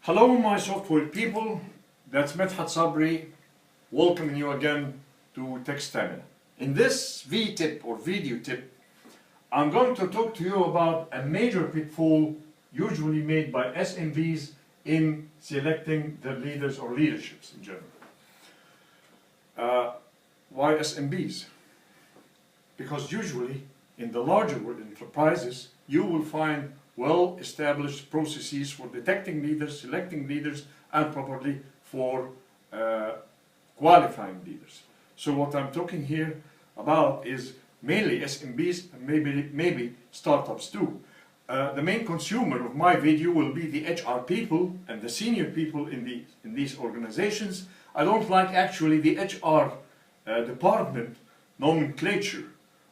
Hello my software people, that's Medhat Sabry, welcoming you again to Techstamina. In this V-tip or video tip, I'm going to talk to you about a major pitfall usually made by SMBs in selecting their leaders or leaderships in general. Why SMBs? Because usually in the larger enterprises you will find well-established processes for detecting leaders, selecting leaders, and properly for qualifying leaders. So what I'm talking here about is mainly SMBs and maybe startups too. The main consumer of my video will be the HR people and the senior people in these organizations. I don't like actually the HR department nomenclature.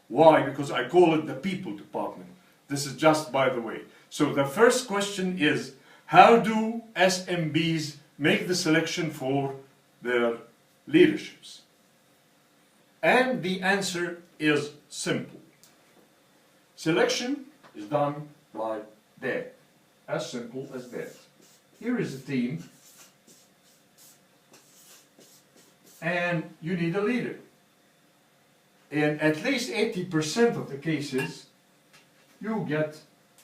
Why? Because I call it the people department. This is just by the way. So the first question is, how do SMBs make the selection for their leaderships? And the answer is simple. Selection is done like that. As simple as that. Here is a team, and you need a leader. In at least 80% of the cases, you get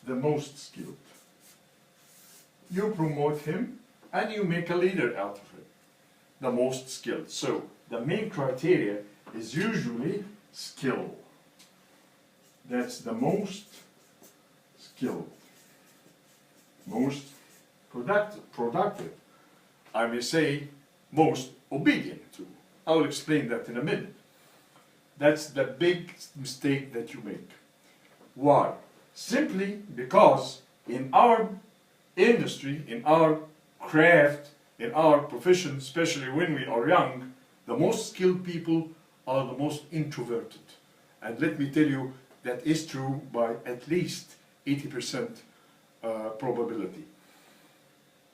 the most skilled. You promote him and you make a leader out of him, the most skilled. So the main criteria is usually skill. That's the most skilled, most productive, I may say most obedient too. I will explain that in a minute. That's the big mistake that you make. Why? Simply because in our industry, in our craft, in our profession, especially when we are young, the most skilled people are the most introverted. And let me tell you, that is true by at least 80% probability.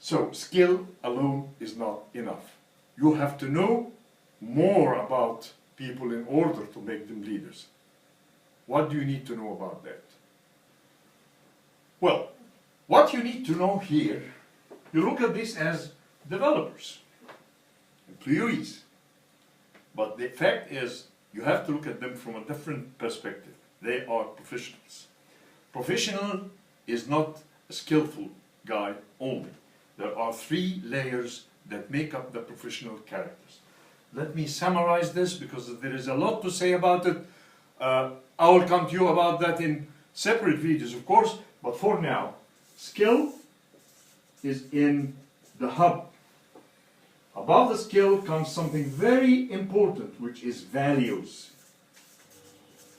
So skill alone is not enough. You have to know more about people in order to make them leaders. What do you need to know about that? Well, what you need to know here, you look at this as developers, employees. But the fact is, you have to look at them from a different perspective. They are professionals. Professional is not a skillful guy only. There are 3 layers that make up the professional characters. Let me summarize this because there is a lot to say about it. I will come to you about that in separate videos, of course, but for now, skill is in the hub. Above the skill comes something very important, which is values.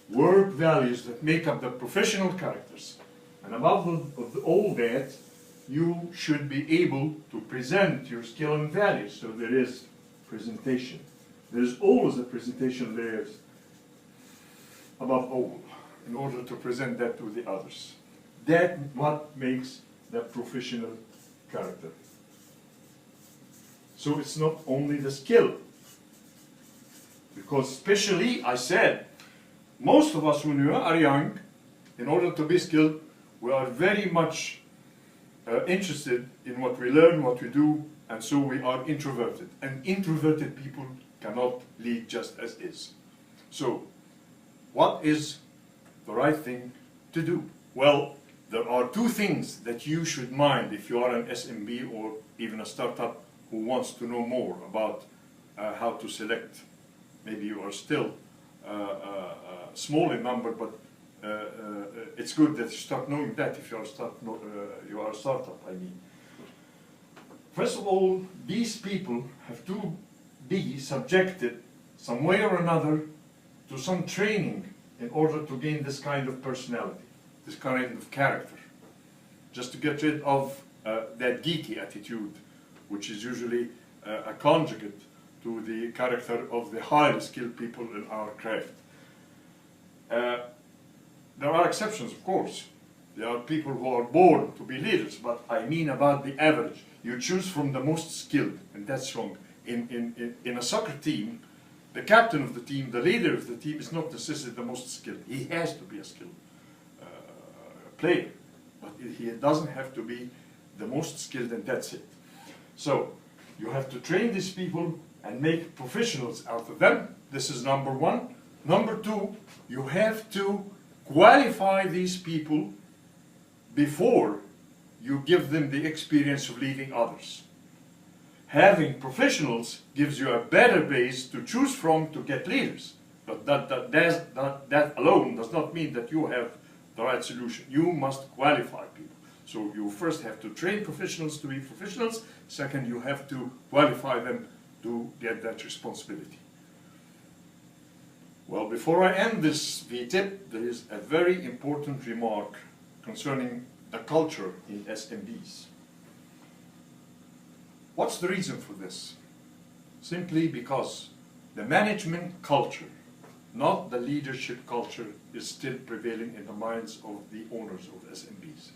Work values that make up the professional characters. And above all that, you should be able to present your skill and values. So there is presentation. There's always a presentation layer above all in order to present that to the others. That's what makes the professional character. So it's not only the skill. Because especially, I said, most of us when we are young, in order to be skilled, we are very much interested in what we learn, what we do, and so we are introverted. And introverted people cannot lead just as is. So, what is the right thing to do? Well, there are 2 things that you should mind if you are an SMB or even a startup who wants to know more about how to select. Maybe you are still small in number, but it's good that you start knowing that if you are a startup, I mean. First of all, these people have to be subjected some way or another to some training in order to gain this kind of personality, this kind of character, just to get rid of that geeky attitude, which is usually a conjugate to the character of the highly skilled people in our craft. There are exceptions, of course. There are people who are born to be leaders, but I mean about the average. You choose from the most skilled, and that's wrong. In a soccer team, the captain of the team, the leader of the team, is not necessarily the most skilled. He has to be a skilled player, but he doesn't have to be the most skilled, and that's it. So you have to train these people and make professionals out of them. This is number one. Number two, you have to qualify these people before you give them the experience of leading others. Having professionals gives you a better base to choose from to get leaders. But that alone does not mean that you have the right solution. You must qualify people. So you first have to train professionals to be professionals. Second, you have to qualify them to get that responsibility. Well, before I end this V-tip, there is a very important remark concerning the culture in SMBs. What's the reason for this? Simply because the management culture, not the leadership culture, is still prevailing in the minds of the owners of SMBs.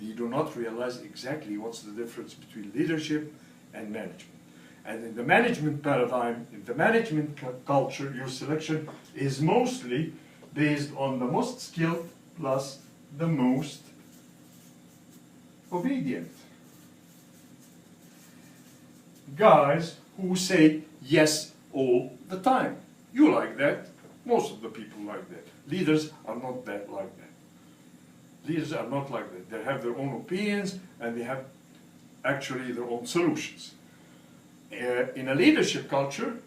They do not realize exactly what's the difference between leadership and management. And in the management paradigm, in the management culture, your selection is mostly based on the most skilled plus the most obedient. Guys who say yes all the time. You like that. Most of the people like that. Leaders are not that like that. Leaders are not like that. They have their own opinions and they have actually their own solutions. In a leadership culture,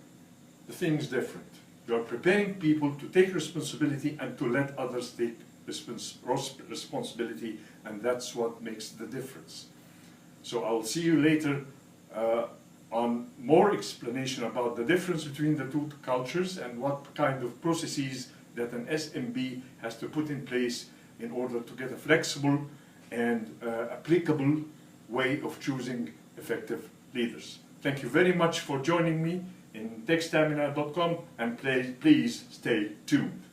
the thing is different. You are preparing people to take responsibility and to let others take responsibility, and that's what makes the difference. So I'll see you later on more explanation about the difference between the two cultures and what kind of processes that an SMB has to put in place in order to get a flexible and applicable way of choosing effective leaders. Thank you very much for joining me in Techstamina.com, and please stay tuned.